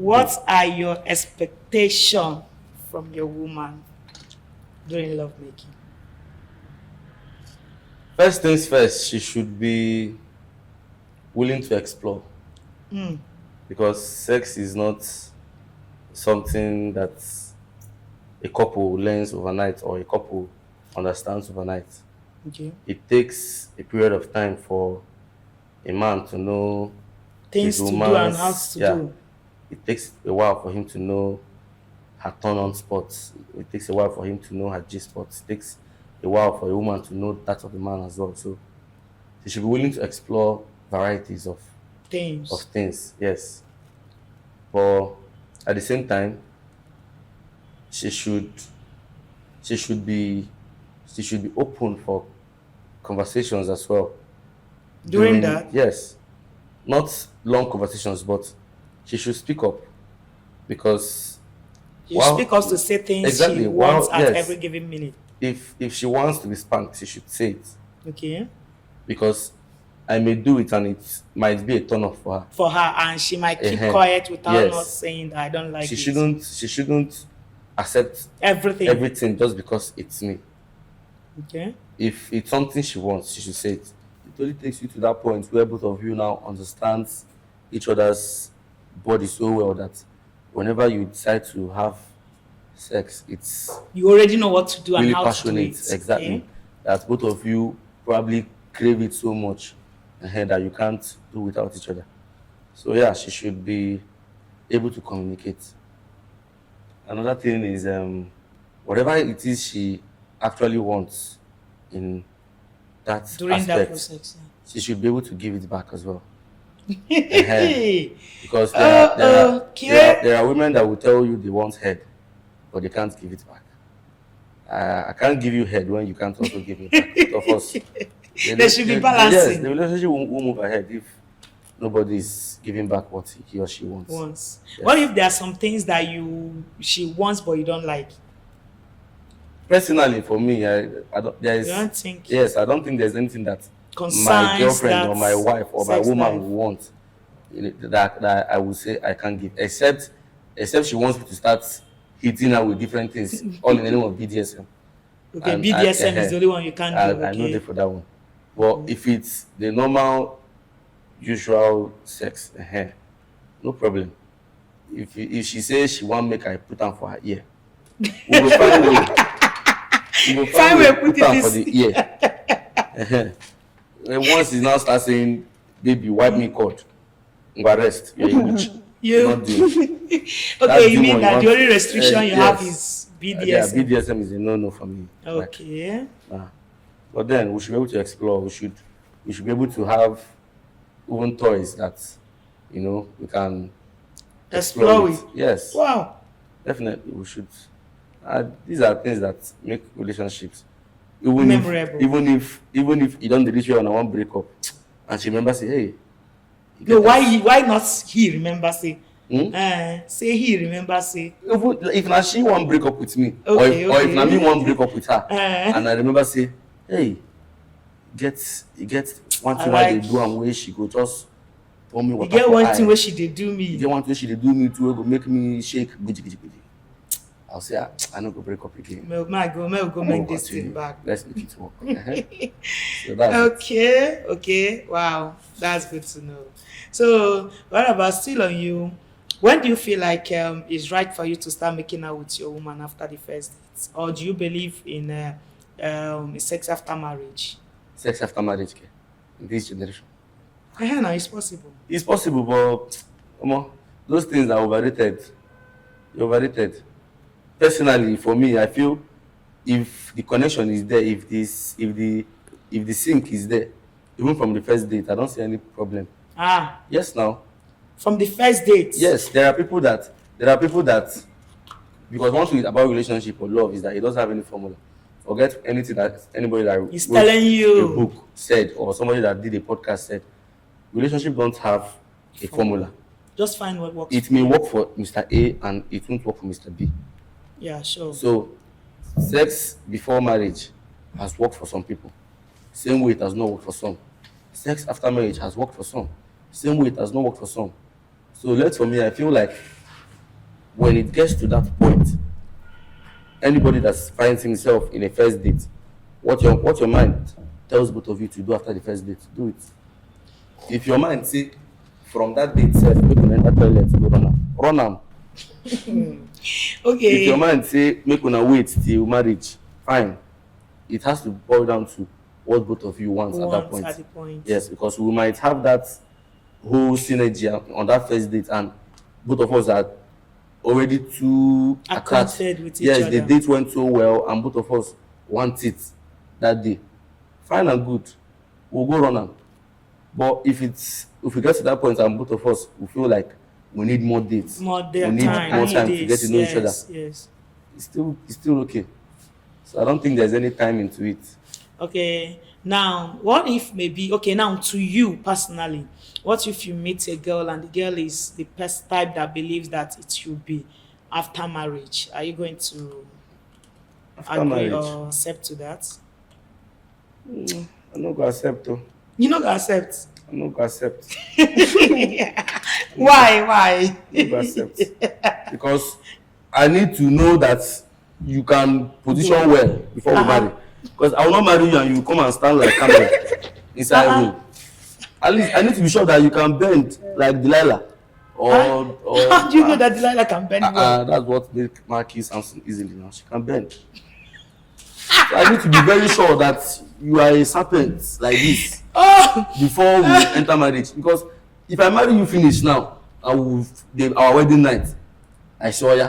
What are your expectations from your woman during lovemaking? First things first, she should be willing to explore Mm. because sex is not something that a couple learns overnight or a couple understands overnight. Okay. It takes a period of time for a man to know his Things to do and how woman's, to yeah. do. It takes a while for him to know her turn on spots. It takes a while for him to know her G spots. It takes a while for a woman to know that of the man as well. So she should be willing to explore varieties of Things. things, yes. But at the same time, she should she should be she should be open for conversations as well. During that, Yes, not long conversations, but she should speak up because you speak us to say things she exactly wants at yes, every given minute. if she wants to be spanked, she should say it Okay. because I may do it and it might be a turn off for her. For her, and she might keep Uh-huh. quiet without Yes. not saying that I don't like She it. shouldn't accept Everything. everything just because it's me. Okay. If it's something she wants, she should say it. It only takes you to that point where both of you now understand each other's body so well that whenever you decide to have sex, it's You already know what to do and really how passionate. to do it. Exactly. Okay? That both of you probably crave it so much that you can't do without each other. So yeah, she should be able to communicate. Another thing is whatever it is she actually wants in that During that aspect, process. she should be able to give it back as well. Yeah. Because Okay. there are women that will tell you they want head, but they can't give it back. I can't give you head when you can't also give me back. Of course, There should be yes, balancing. the relationship will move ahead if nobody is giving back what he or she wants. Once. Yes. What if there are some things that she wants but you don't like? Personally, for me, I don't. There is. You don't think Yes, I don't think there's anything that my concerns girlfriend or that my wife or my sex woman life? will want that I would say I can't give, except she wants me to start hitting her with different things, all in the name of BDSM. Okay, And BDSM is the only one you can't do. I know Okay. that for that one. But if it's the normal, usual sex, no problem. If she says she want make I put on for her ear, we will find way. We will Find way put it on for this- the ear. And once he now starts saying, "Baby, wipe me cord," go rest. You're in witch. You Not doing. okay? You the mean one that you the want- only restriction you have yes. is Yeah, BDSM? BDSM is a no for me. Like, Okay. but then we should be able to explore. We should be able to have even toys that we can Explore with. it. Yes, Wow. definitely we should. These are things that make relationships even Memorable. even if you don't reach you on a one breakup, and she remembers say, hey. you No, get why not he remember say? Hmm? Say he remember say. even if now she want break up with me, Okay, or if okay. now me want break up with her, Eh. and I remember say, hey, you get one thing why they like- do and where she go just pour me You water get for one eye. thing where she did do You me. get one thing she dey do me too, wey go make me shake gidi gidi gidi. I'll say I no go break up again. May go We'll make this continue. thing back. Let's make it work. So that's it. Okay. Wow, that's good to know. So, what about still on you? When do you feel like it's right for you to start making out with your woman after the first date, or do you believe in sex after marriage? Sex after marriage, okay, in this generation. Now it's possible. It's possible, but those things are overrated. They're overrated. Personally, for me, I feel if the connection is there, if the sync is there, even from the first date, I don't see any problem. Yes, now. From the first date. Yes, there are people that because one thing about relationship or love is that it doesn't have any formula. Forget anything that anybody that He's wrote telling you. a book said or somebody that did a podcast said. Relationship don't have a formula. Just find what works. It may work for Mr. A and it won't work for Mr. B. Yeah, sure. So, sex before marriage has worked for some people. Same way it has not worked for some. Sex after marriage has worked for some. Same way it has not worked for some. So, for me, I feel like when it gets to that point, anybody that finds himself in a first date, what your mind tells both of you to do after the first date, do it. If your mind say from that date itself, make una enter toilet, go run am. If your Okay. mind say make una wait till marriage, fine. It has to boil down to what both of you want at that Once point. at the point. Yes, because we might have that whole synergy on that first date, and both of us are already too attached. Acquainted with each Yes, other. the date went so well, and both of us want it that day. Fine and good, we'll go run am. But if we get to that point and both of us we feel like we need more dates, More we their need time. more time to get to know each other, Yes, yes. it's still okay. So I don't think there's any time into it. Okay. Now, what if maybe okay? Now, to you personally, what if you meet a girl and the girl is the type that believes that it should be after marriage? Are you going to After agree marriage, or accept to that? I'm not gonna accept. Oh. You not gonna accept. I'm not gonna accept. Why? Why? I'm not gonna accept. Because I need to know that you can position well before we marry. Because I will not marry you and you come and stand like camel inside room. At least I need to be sure that you can bend like Delilah. Or How do you know that Delilah can bend well? that's what make Marquis Samson easily now. She can bend. So I need to be very sure that you are a serpent like this Oh, before we enter marriage. Because if I marry you finish now, our wedding night, I saw ya.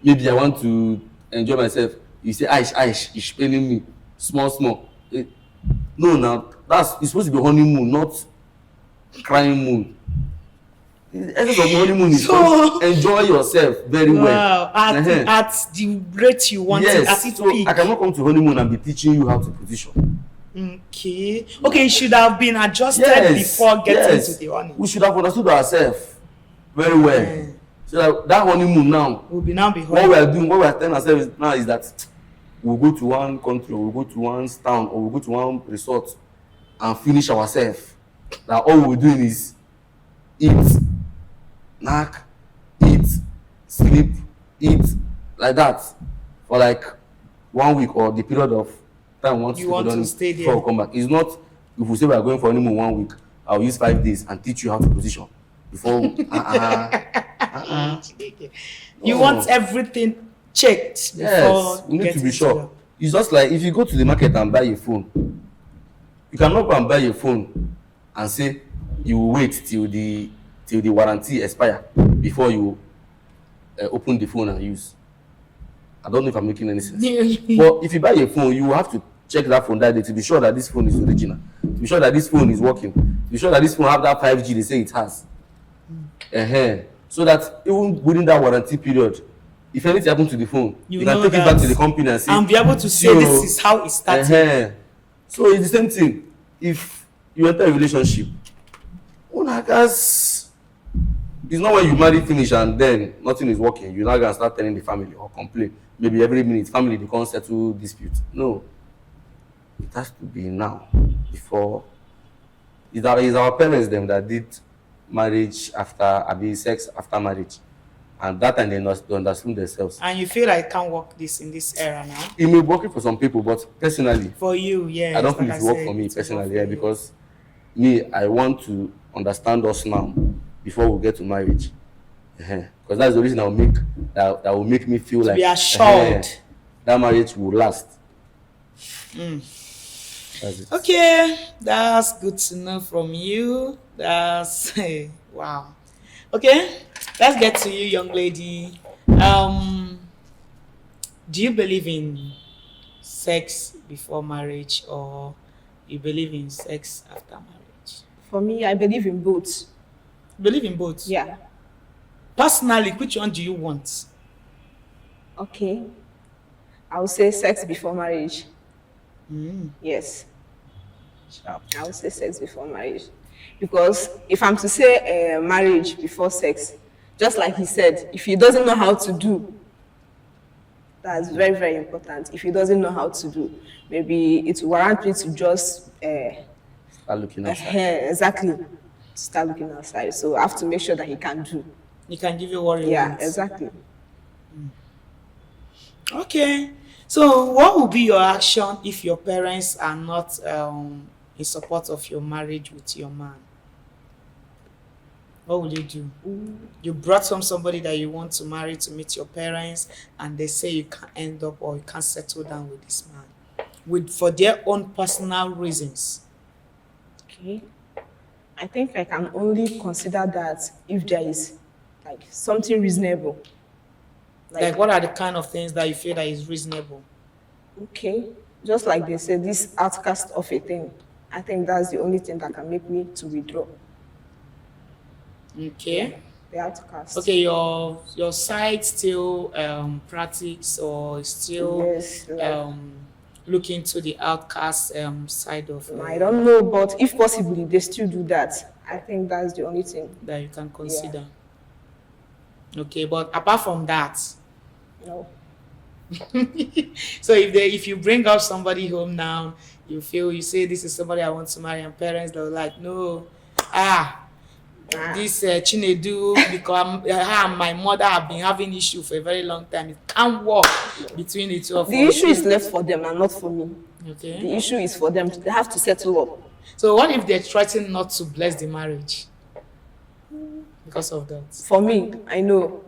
Maybe I want to enjoy myself. You say, Aish, it's paining me. Small. No, now it's supposed to be honeymoon, not crying moon. The essence of honeymoon is So- to enjoy yourself very well. wow! At the rate you want it, at Yes, its so peak. I cannot come to honeymoon and be teaching you how to position. Okay. Okay, it should have been adjusted Yes, before getting yes. to the honeymoon. We should have understood ourselves very well. Yeah. So that honeymoon now, We'll be now be what we are doing, what we are telling ourselves now is that we'll go to one country, or we'll go to one town, or we'll go to one resort and finish ourselves. That all we're doing is eat, knack, eat, sleep, eat, like that for like 1 week or the period of time we want You want to done stay before there. we come back. It's not if we say we are going for honeymoon 1 week, I'll use 5 days and teach you how to position before. You No. want everything checked before Yes, we need to getting be to sure. It's just like if you go to the market and buy a phone, you cannot go and buy a phone and say you will wait till the warranty expire before you open the phone and use. I don't know if I'm making any sense. the- But if you buy a phone, you will have to check that phone that day to be sure that this phone is original, to be sure that this phone is working, to be sure that this phone have that 5G they say it has. So that even within that warranty period, if anything happens to the phone, You you can know take it back that to the company and say, and be able to say "See, this oh, is how it started. So it's the same thing. If you enter a relationship, una guys, it's not when you marry finish and then nothing is working, you're not gonna start telling the family or complain. Maybe every minute family they can't settle dispute. No, it has to be now before. It's our parents them that did marriage after sex after marriage, and that time they understood themselves. And you feel like it can't work this in this era now. It may work for some people, but personally, For you, yeah. I don't feel it will work for me personally, yeah, because me, I want to understand us now before we get to marriage. Because that's the reason that will make me feel like be assured. that marriage will last. That's it. Okay, that's good to know from you. That's wow. Okay, let's get to you, young lady. Do you believe in sex before marriage or you believe in sex after marriage? For me, I believe in both. Believe in both. Yeah. Personally, which one do you want? Okay. I would say sex before marriage. Yes. I would say sex before marriage. Because if I'm to say marriage before sex, just like he said, if he doesn't know how to do, that's very, very important. If he doesn't know how to do, maybe it will warrant me to just Start looking outside. exactly start looking outside. So I have to make sure that he can do. He can give you what you Yeah, want. exactly. Okay. So, what will be your action if your parents are not in support of your marriage with your man? What will you do? You brought home somebody that you want to marry to meet your parents, and they say you can't end up or you can't settle down with this man, with for their own personal reasons. Okay. I think I can only consider that if there is like something reasonable. Like, what are the kind of things that you feel that is reasonable? Okay, just like they say, this outcast of a thing. I think that's the only thing that can make me to withdraw. Okay. The outcast. Okay, your side still practice or still Yes, like, look into the outcast side of I don't know, but if possibly they still do that, I think that's the only thing. that you can consider. Okay, but apart from that, No. so if you bring up somebody home now, you say this is somebody I want to marry, and parents they're like, no, this Chinedu, because her and my mother have been having issue for a very long time. It can't work between the two of us. The issue is left for them and not for me. Okay. The issue is for them. They have to settle up. So what if they threaten not to bless the marriage because of that? For me, I know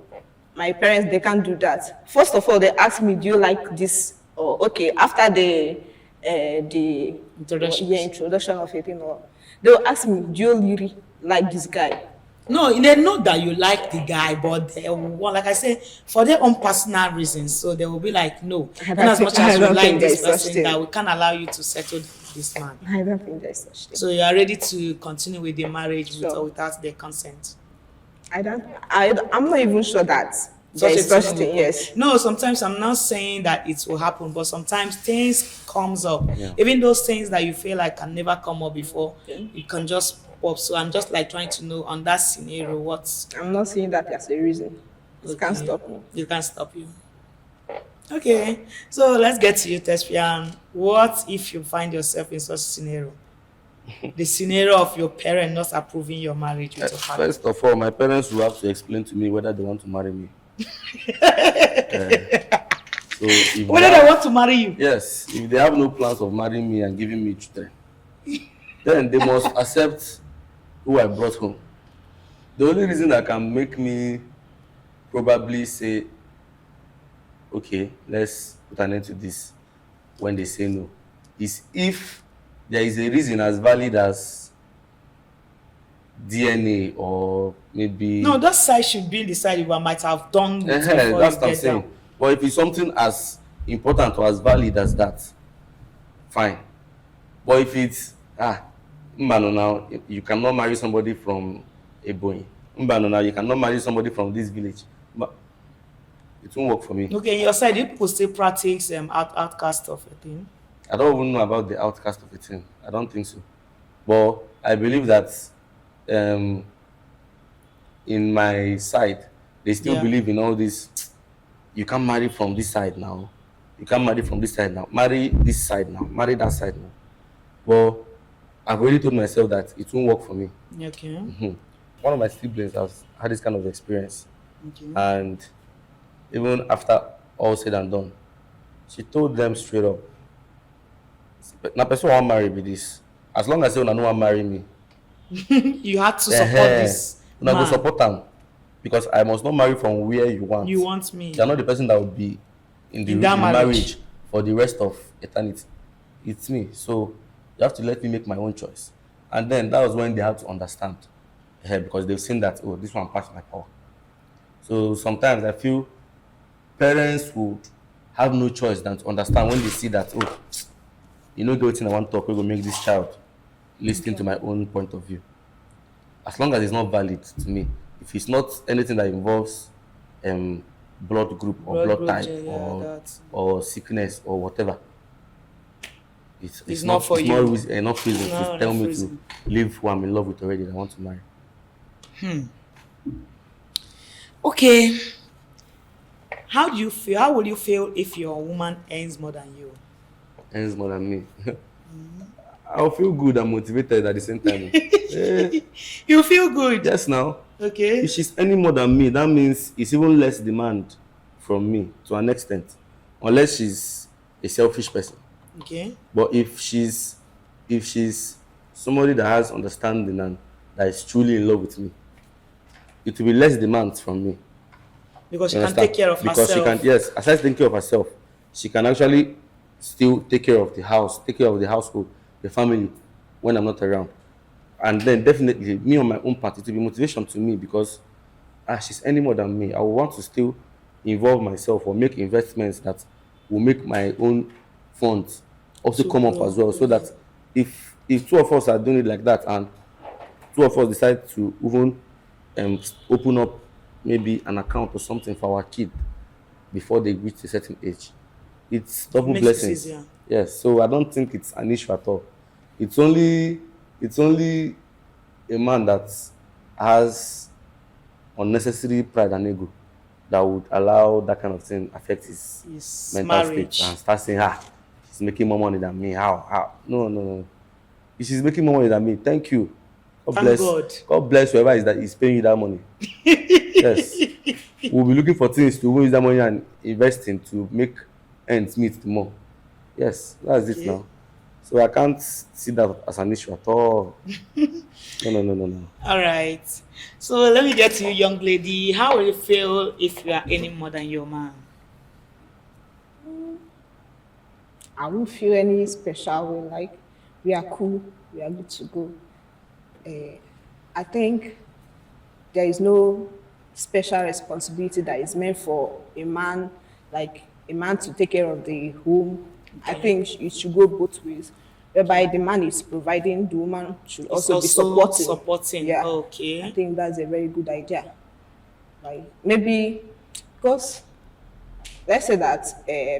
my parents, they can't do that. First of all, they ask me, do you like this? Or okay, after the introduction of a thing, or they'll ask me, do you really like this guy? No, they know that you like the guy, but they want, like I said, for their own personal reasons. So they will be like, no, not as much as you like this person, that we can't allow you to settle this man. I don't think there's such thing. So you are ready to continue with the marriage with or without their consent? I'm not even sure that there is such thing. Yes. No, sometimes I'm not saying that it will happen, but sometimes things comes up. Yeah. Even those things that you feel like can never come up before, it can just pop. So I'm just like trying to know on that scenario what's. I'm not saying that as a reason. It can't stop me. It can't stop you. Okay, so let's get to you, Tespian. What if you find yourself in such a scenario? The scenario of your parent not approving your marriage with your partner. First of all, my parents will have to explain to me whether they want to marry me. So if whether they want to marry you? Yes, if they have no plans of marrying me and giving me children, then they must accept who I brought home. The only reason that can make me probably say, okay, let's put an end to this when they say no, is if there is a reason as valid as DNA or maybe... No, that side should be the side you might have done with before that's you what I'm get saying. down. But if it's something as important or as valid as that, fine. But if it's, Mbano now, you cannot marry somebody from Ebonyi. Mbano now, you cannot marry somebody from this village. But it won't work for me. Okay, in your side, you people still practice outcast of a thing? I don't even know about the outcast of a thing. I don't think so. But I believe that in my side, they still believe in all this. You can't marry from this side now. You can't marry from this side now. Marry this side now. Marry that side now. But I've already told myself that it won't work for me. Okay. Mm-hmm. One of my siblings has had this kind of experience. Okay. And even after all said and done, she told them straight up, "Na person won't marry me this. As long as you no one marry me, you had to support this. I go support them because I must not marry from where you want. You want me. You're not the person that will be in the marriage for the rest of eternity. It's me. So you have to let me make my own choice." And then that was when they had to understand, because they've seen that, oh, this one passed my power. So sometimes I feel parents would have no choice than to understand when they see that, oh, you know, the thing I want to talk, we will make this child listen to my own point of view. As long as it's not valid to me, if it's not anything that involves blood group or blood type or sickness or whatever, it's not for you. It's not enough reason to tell me to leave who I'm in love with already that I want to marry. Okay. How do you feel? How will you feel if your woman earns more than you? Earns more than me? I'll feel good and motivated at the same time. You feel good? Yes, now. Okay. If she's any more than me, that means it's even less demand from me to an extent, unless she's a selfish person. Okay. But if she's somebody that has understanding and that is truly in love with me, it will be less demands from me. Because she You can understand? take care of Because she can, herself. yes, aside taking care of herself, she can actually still take care of the house, take care of the household, the family when I'm not around. And then definitely me on my own part, it will be motivation to me because she's any more than me. I will want to still involve myself or make investments that will make my own funds also To come up grow. as well. So that if two of us are doing it like that and two of us decide to even open up maybe an account or something for our kid before they reach a certain age, it's It double makes it blessings. easier. Yes, so I don't think it's an issue at all. It's only a man that has unnecessary pride and ego that would allow that kind of thing affect his Is mental state and marriage. start saying, she's making more money than me. How? No, no, no. If she's making more money than me, thank you. God Thank bless. God. God bless whoever is paying you that money. Yes. We'll be looking for things to use that money and invest in to make ends meet more. Yes, that's it Okay. now. So I can't see that as an issue at all. No, no, no, no, no. All right. So let me get to you, young lady. How will you feel if you are any more than your man? I won't feel any special way. Like we are cool, we are good to go. I think there is no special responsibility that is meant for a man, like a man to take care of the home. I Okay. think it should go both ways, whereby the man is providing, the woman should It's also be also supporting. supporting. Yeah, I Okay. think that's a very good idea. Like maybe because let's say that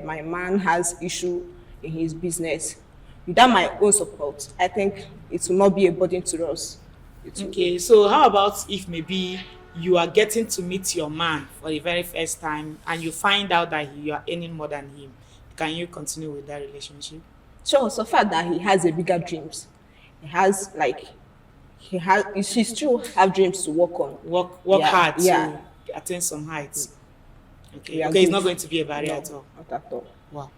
my man has issue in his business, without my own support, I think it will not be a burden to us. It will, Okay. So how about if maybe you are getting to meet your man for the very first time and you find out that you are earning more than him? Can you continue with that relationship? so far that he has a bigger dreams, he has like he still have dreams to work on. Work Yeah, hard yeah, to attain some heights. we Okay. are Okay. It's good. not going to be a barrier No, at all. not at all. Wow.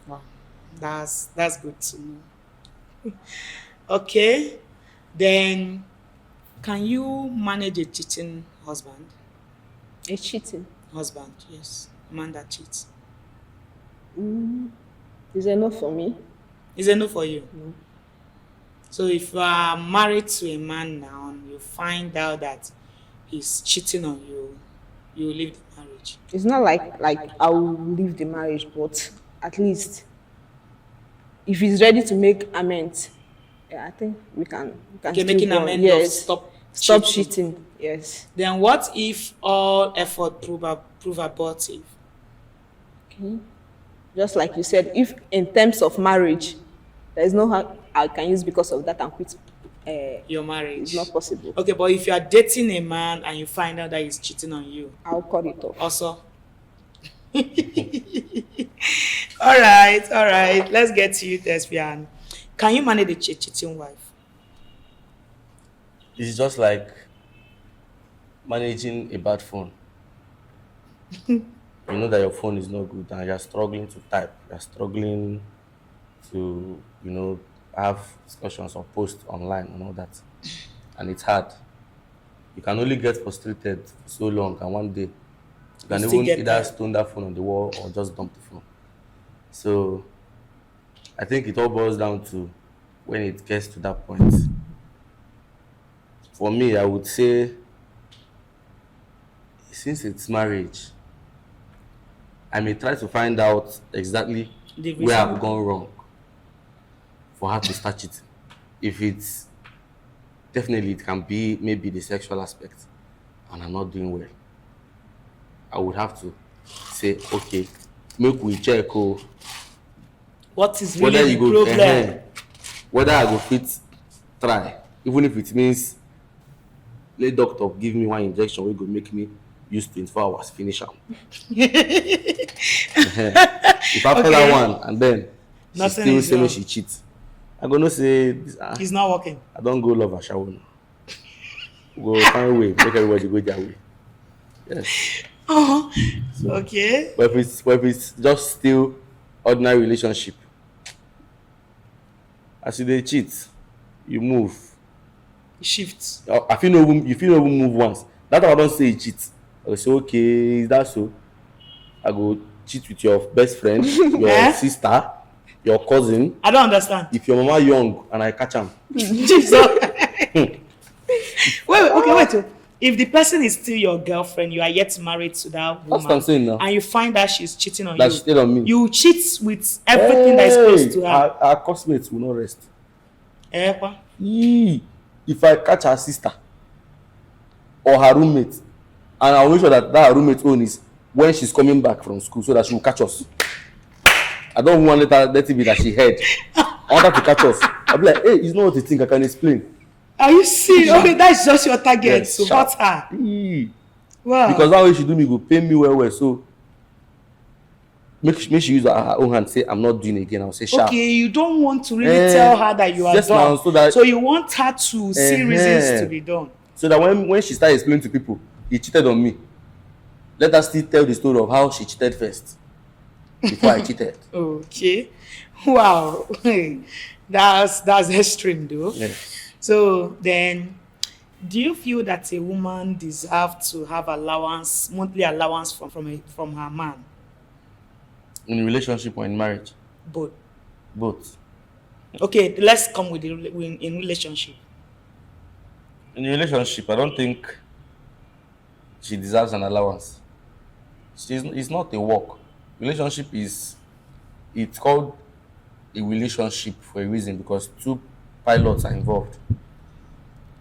Wow. That's good to know. Okay. Then can you manage a cheating husband? It's cheating. Husband, yes. A man that cheats. Is enough for me. Is it no for you? So if you are married to a man now and you find out that he's cheating on you, you will leave the marriage. It's not like I will leave the marriage, but at least if he's ready to make amends, yeah, I think we can Okay, still making go on. amend of Yes, stop cheating. cheating. Yes. Then what if all effort prove abortive? Just like you said, if in terms of marriage, there is no how I can use because of that and quit. Your marriage. It's not possible. Okay, but if you are dating a man and you find out that he's cheating on you, I'll cut it off. also. All right. Let's get to you, Thespian. Can you manage a cheating wife? It's just like managing a bad phone. You know that your phone is not good and you're struggling to type, you're struggling to, have discussions or post online and all that. And it's hard. You can only get frustrated for so long, and one day you can still even get either tired. stone that phone on the wall or just dump the phone. So I think it all boils down to when it gets to that point. For me, I would say, since it's marriage, I may try to find out exactly The where reason. I've gone wrong for her to start cheating. If it's definitely, it can be maybe the sexual aspect, and I'm not doing well. I would have to say, okay, make we check What is whether really you the go problem? whether I go fit try, even if it means let doctor give me one injection wey go make me use 24 hours finish am. If after Okay. that one and then she Nothing still is say wrong. make she cheat, I go know say He's not working. I don't go love ashawo now. We'll find a way, make everybody go their way. Yes. Oh, So, okay. but if it's just still ordinary relationship, as you dey cheat, you move. Shift. I feel no even you feel no even move once. That time I don't say you cheat. I go say, okay, is that so? I go cheat with your best friend, your Eh? sister, your cousin. I don't understand. If your mama young and I catch am, Jesus. Wait, okay, wait. Oh. If the person is still your girlfriend, you are yet married to that that's what woman, I'm saying now. and you find that she's cheating on That you, she stayed on me. you cheat with everything that is close to her. Our classmates will not rest. Eh, pa? Yee. If I catch her sister or her roommate, and I'll make sure that her roommate own is when she's coming back from school, so that she will catch us. I don't want to let it be that she heard. I want her to catch us. I'll be like, hey, it's not what you think. I can explain. Are you serious? Okay, that's just your target. Yes, So sharp. hurt her. Yee. Wow. Because that way she do me go pay me well. So make she use her own hand say I'm not doing it again. I'll say sharp. Okay, you don't want to really tell her that you are yes, done. now, so that you want her to see reasons to be done. So that when she started explaining to people, he cheated on me. Let her still tell the story of how she cheated first before I cheated. Okay. Wow. That's extreme though. Yes. So then, do you feel that a woman deserves to have allowance, monthly allowance from her man? In a relationship or in marriage? Both. Both. Okay, let's come with in relationship. In a relationship, I don't think she deserves an allowance. It's not a work. Relationship it's called a relationship for a reason because two pilots are involved.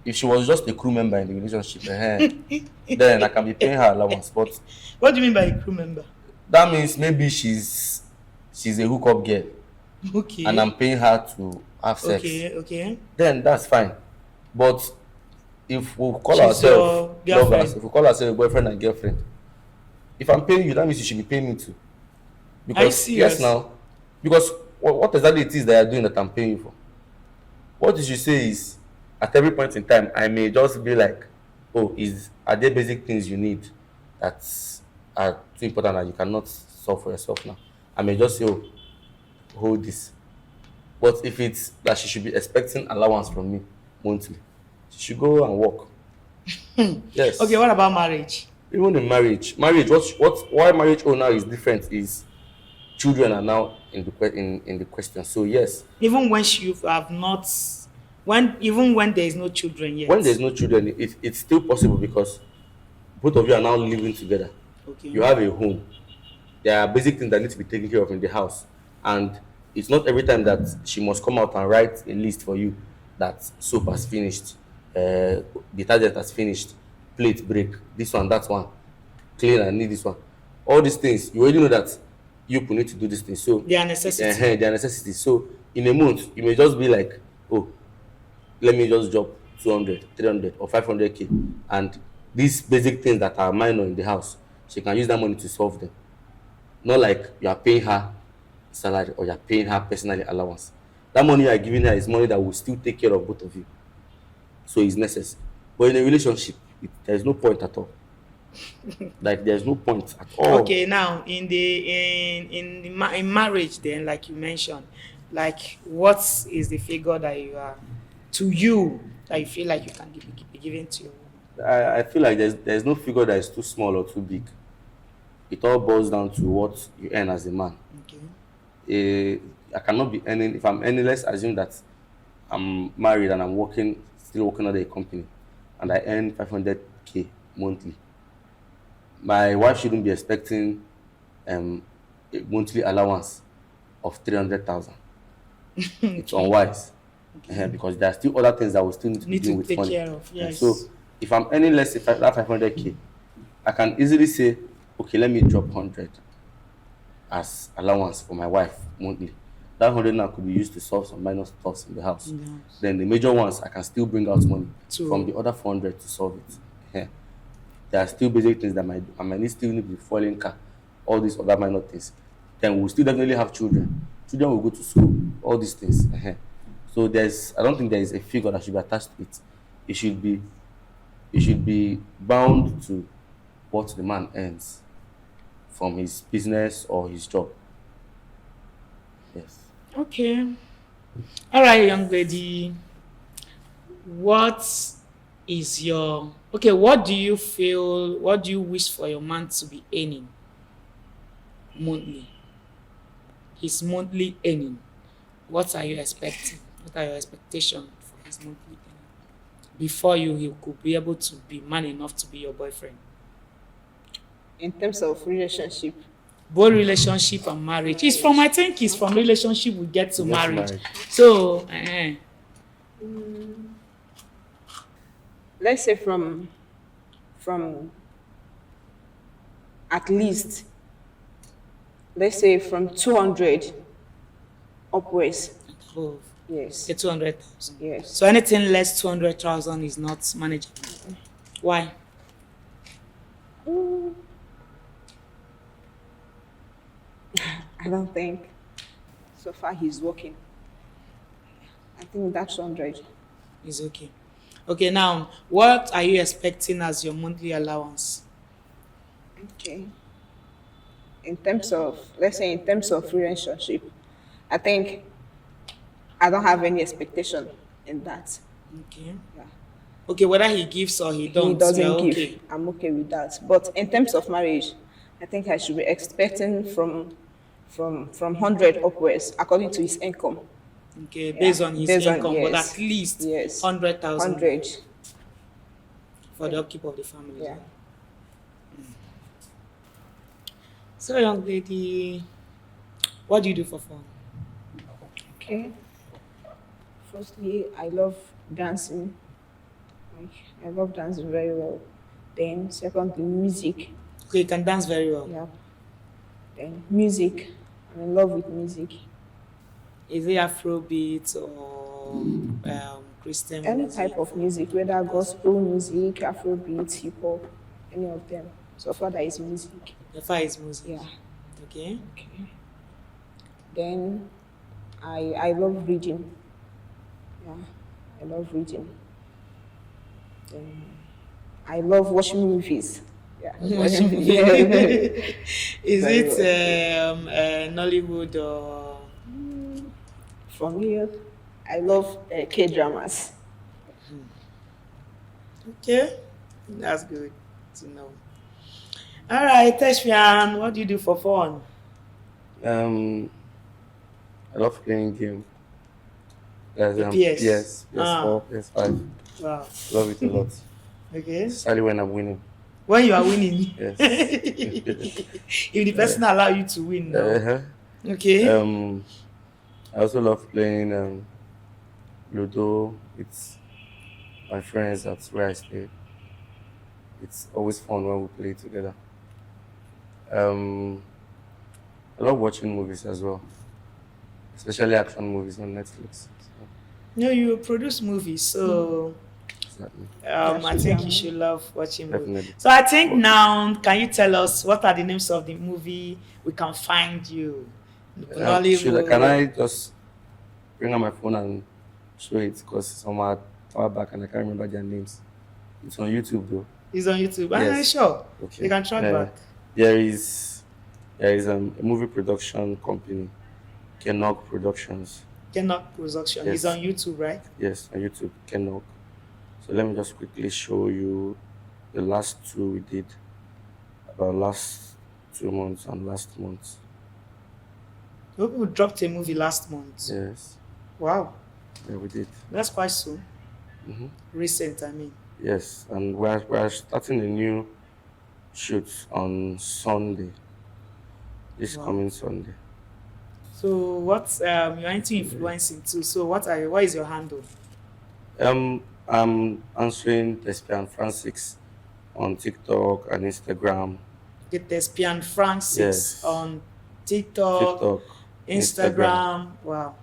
If she was just a crew member in the relationship, then I can be paying her allowance. But What do you mean by a crew member? that means maybe she's a hookup girl Okay. and I'm paying her to have sex. Okay. Then that's fine. But if we call She's ourselves your girlfriend. lovers, if we call ourselves boyfriend and girlfriend, if I'm paying you, that means you should be paying me too. Are you serious? yes, now, because what exactly it is that you're doing that I'm paying you for? What you should say is, at every point in time, I may just be like, oh, are there basic things you need that are too important that you cannot solve for yourself now? I may just say, oh, hold this. But if it's that she should be expecting allowance from me monthly, she should go and work. Yes. Okay, what about marriage? Even in marriage, why marriage now is different is children are now in the question. So yes, Even when you have not, even when there is no children yet. when there's no children, it's still possible because both of you are now living together. Okay. You have a home. There are basic things that need to be taken care of in the house, and it's not every time that she must come out and write a list for you that soap has finished, detergent has finished, plate break, this one, that one, clean, I need this one. All these things, you already know that you need to do these things. So They are necessities. they are necessities. So in a month, you may just be like, oh, let me just drop 200, 300, or 500k, and these basic things that are minor in the house, she can use that money to solve them. Not like you are paying her salary or you are paying her personally allowance. That money you are giving her is money that will still take care of both of you. So it's necessary. But in a relationship, there is no point at all. Like there's no point at all. Okay, now in marriage, then, like you mentioned, like what is the figure that you are to you that you feel like you can be given to your woman? I feel like there's no figure that is too small or too big. It all boils down to what you earn as a man. Okay. I cannot be earning, if I'm earning, let's assume that I'm married and I'm still working under a company, and I earn 500k monthly. My wife shouldn't be expecting a monthly allowance of 300,000. It's unwise. Because there are still other things that we still need to be doing with take money. care of. Yes. So if I'm earning less than that 500k, I can easily say, okay, let me drop 100 as allowance for my wife monthly. That 100 now could be used to solve some minor stuff in the house. Then the major ones, I can still bring out money from the other 400 to solve it. There are still basic things that I might still need to fall in car, all these other minor things. Then we'll still definitely have children. Children will go to school, all these things. So I don't think there is a figure that should be attached to it. It should be you should be bound to what the man earns from his business or his job. Yes. Okay. All right, young lady. What is your okay? What do you feel? What do you wish for your man to be earning monthly? His monthly earning. What are you expecting? What are your expectations for his monthly earning? Before he could be able to be man enough to be your boyfriend. In terms of relationship, Both relationship and marriage. It's from I think it's from relationship we get to Get to marriage. marriage. So let's say from at least, let's say from 200 upwards. above Yes. the 200,000. Yes. So anything less 200,000 is not manageable. Why? I don't think so far he's working. I think that's 100. It's okay. Okay, now what are you expecting as your monthly allowance? Okay. In terms of, let's say, in terms of relationship, I think I don't have any expectation in that. Okay. Yeah. Okay, whether he gives or he don't, He doesn't you're give. okay. I'm okay with that. But in terms of marriage, I think I should be expecting from 100 upwards according to his income. Okay, based on his Based on- income, but yes. at least Yes. 100,000 100. for the upkeep of the family. Yeah. So, young lady, what do you do for fun? Okay. Firstly, I love dancing. Like, I love dancing very well. Then, secondly, music. Okay, you can dance very well. Yeah. Then, music. I'm in love with music. Is it Afrobeat or Christian Any music? type of music, whether gospel music, Afrobeat, hip hop, any of them. So far, that is music. The fire is music. Yeah. Okay. Okay. Then, I love reading. Yeah, I love reading. Then, I love watching movies. Yeah. Yeah. Is Very it Nollywood or For me, I love K dramas. okay? That's good to know. All right, Teshmian, what do you do for fun? I love playing game. There's The PS. PS, PS4, PS5. Wow. Love it a lot. Okay. Especially when I'm winning. When you are winning, Yes. if the person allow you to win, now. Uh-huh. Okay. I also love playing Ludo with my friends. That's where I stay. It's always fun when we play together. I love watching movies as well, especially action movies on Netflix. So, No, you produce movies, so exactly. I think you should love watching movies. Definitely. So I think now, can you tell us what are the names of the movie we can find you? Can I just bring out my phone and show it? Because it's on my far back and I can't remember their names. It's on YouTube though. It's on YouTube. Yes. Sure. Okay. You can track back. There is a movie production company, Kenok Productions. Kenok Production. Yes. It's on YouTube, right? Yes, on YouTube, Kenok. So let me just quickly show you the last two we did, about last 2 months and last month. We dropped a movie last month. Yes, Wow. yeah, we did. That's quite soon. Mhm. Recent, I mean. Yes, and we're starting a new shoot on Sunday, this Wow. coming Sunday. So what's you're into influencing too. So what is your handle? I'm answering Thespian Francis on TikTok and Instagram. Get Thespian Francis Yes. on TikTok, TikTok, Instagram. Wow.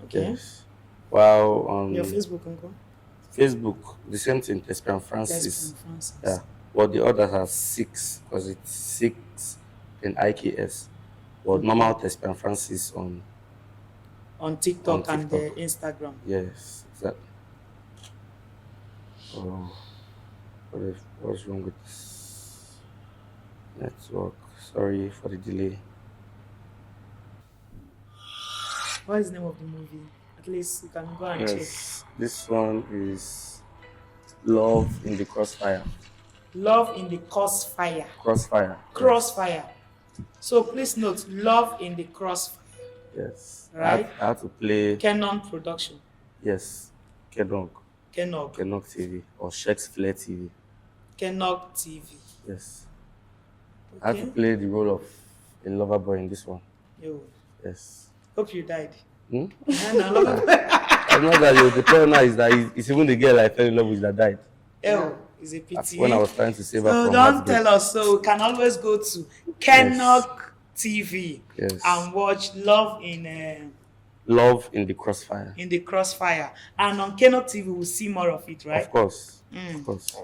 Okay. Yes. While on Your Facebook, Uncle? Facebook, the same thing, Thespian Francis. Thespian Francis. Yeah. But the others are 6 because it's 6 in IKS. But normal Thespian Francis On TikTok, On and TikTok. Instagram. yes, exactly. Oh. What's wrong with this network? Sorry for the delay. What is the name of the movie? At least you can go and check. Yes, this one is Love in the Crossfire. Love in the Crossfire. Crossfire. Yes. Crossfire. So please note, Love in the Crossfire. Yes. Right? I had to play. Canon Production. Yes. Kedong. Kenog. Kenok TV or Shakespeare TV. Kenog TV. Yes. I had to Okay. play the role of a lover boy in this one. Yo. Yes. Hope you died. Hmm? And a lot of- I'm not that the problem now is that it's even the girl I fell in love with that died. Oh, it's a That's pity. when I was trying to save her So from don't heartbreak. tell us. So we can always go to Kenog TV Yes. and watch Love Love in the Crossfire. in the Crossfire. And on Kenog TV, we'll see more of it, right? Of course. Mm. Of course.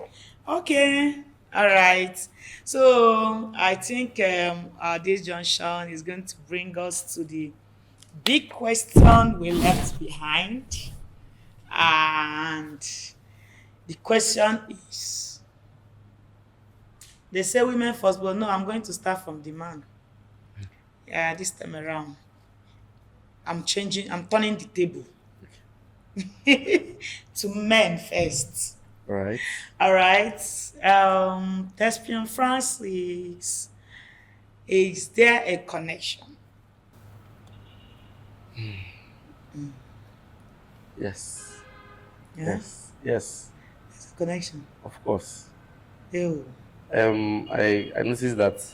Okay. All right. So I think this junction is going to bring us to the big question we left behind. And the question is, they say women first, but no, I'm going to start from the man. Yeah, this time around. I'm turning the table to men first. All right. All right. Thespian Francis, is there a connection? Yes. Yeah? Yes. Yes. There's a connection. Of course. Ew. I noticed that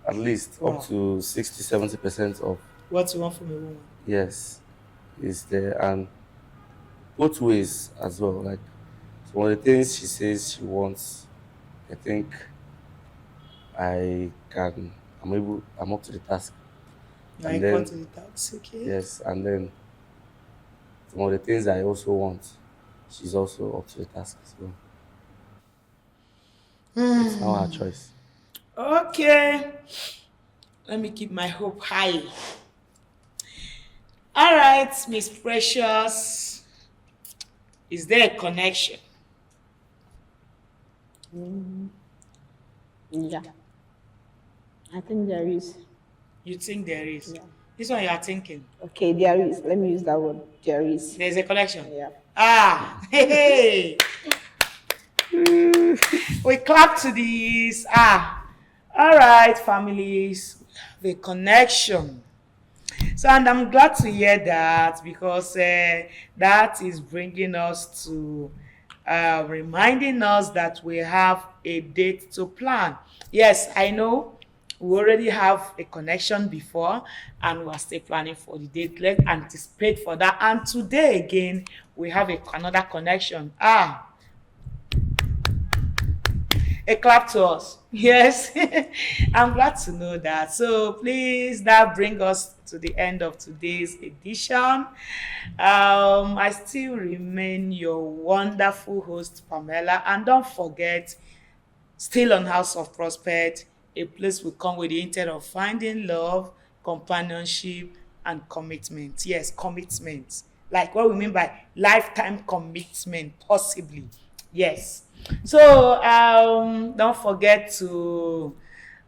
at least Wow. up to 60-70% of What you want from a woman? yes is there, and both ways as well. Like some of the things she says she wants, I think I'm up to the task. You're And equal then- to the tax, okay? Yes, and then some of the things I also want, she's also up to the task as well. It's now her choice. Okay. Let me keep my hope high. All right, Miss Precious. Is there a connection? Yeah. I think there is. You think there is? Yeah. This one you are thinking. Okay, there is. Let me use that word. There is. There's a connection. Yeah. Ah, hey. We clap to this. Ah, all right, families. We have a connection. So, and I'm glad to hear that because that is bringing us to reminding us that we have a date to plan. Yes, I know we already have a connection before and we're still planning for the date. Let's anticipate for that. And today again, we have another connection. Ah, a clap to us. Yes, I'm glad to know that. So please, that brings us to the end of today's edition. I still remain your wonderful host, Pamela. And don't forget, still on House of Prospect, a place will come with the intent of finding love, companionship, and commitment. Yes, commitment. Like what we mean by lifetime commitment, possibly. Yes. So don't forget to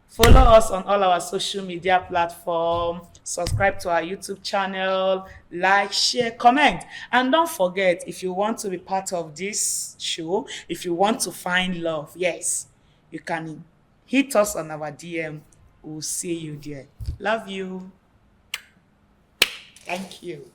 follow us on all our social media platforms, subscribe to our YouTube channel, like, share, comment. And don't forget, if you want to be part of this show, if you want to find love, yes, you can hit us on our DM. We'll see you there. Love you. Thank you.